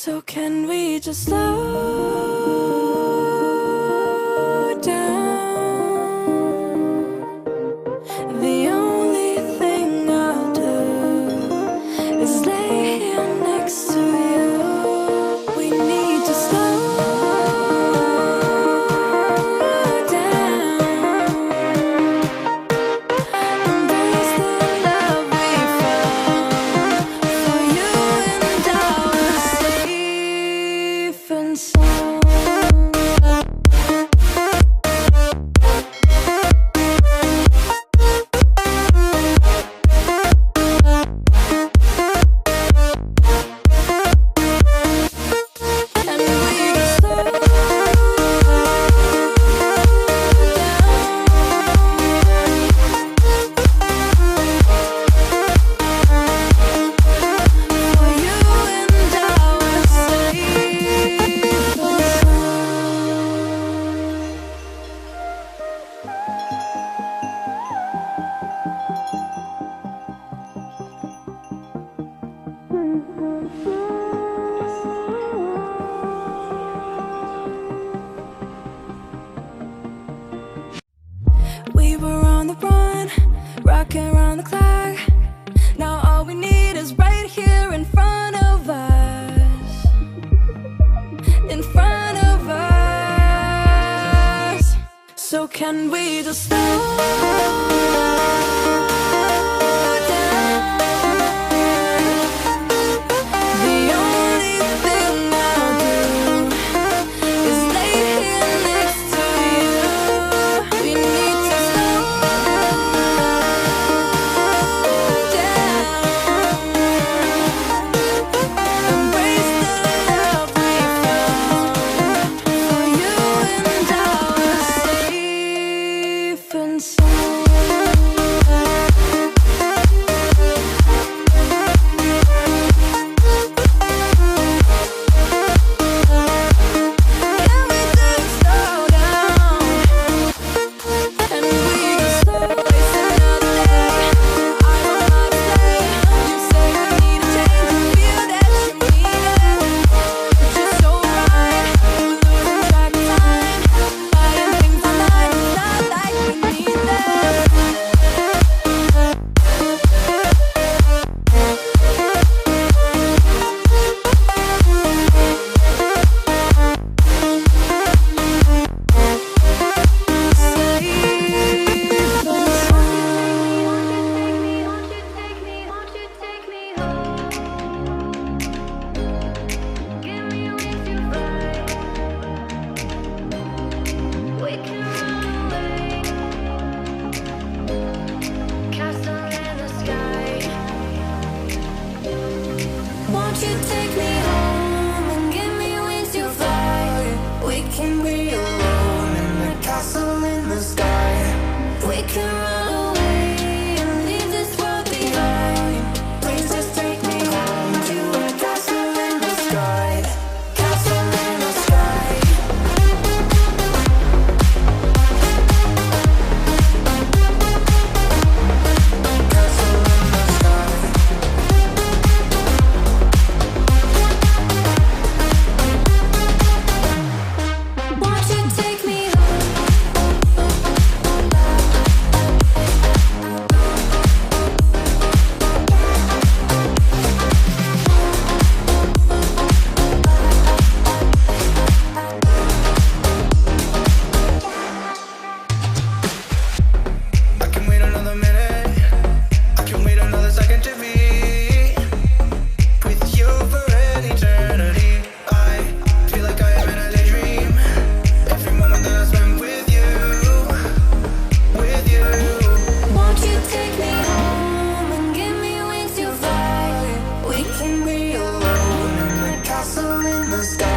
So can we just slow down? The only thing I'll do is lay here next to you. We need to slow down. Embrace the love we found. For you and I were safe and sound. And we just slow down. For you and I were safe and we were on the run, rocking around the clock. Now all we need is right here in front of us. In front of us. So can we just slow down? The only thing I'll do is lay here next to you. We need to slow down. Embrace the love we found. For you and I were safe and sound. Can we just slow down? And we just slow waste another day. I will not stay. You say you need a change, feel that you need it. But you're so right, we're losing track of time. Fighting things online, it's not like we need them. Won't you take me home and give me wings to fly? We can be alone in the castle in the sky. We can run away and leave this world behind. Please just take me home to a castle in the sky. Castle in the sky. Castle in the sky. Won't you take me home? I can wait another minute. I can wait another second to be with you for an eternity. I feel like I am in a daydream. Every moment that I spend with you, with you. Won't you take me home and give me wings to fly? We can be alone in the castle in the sky.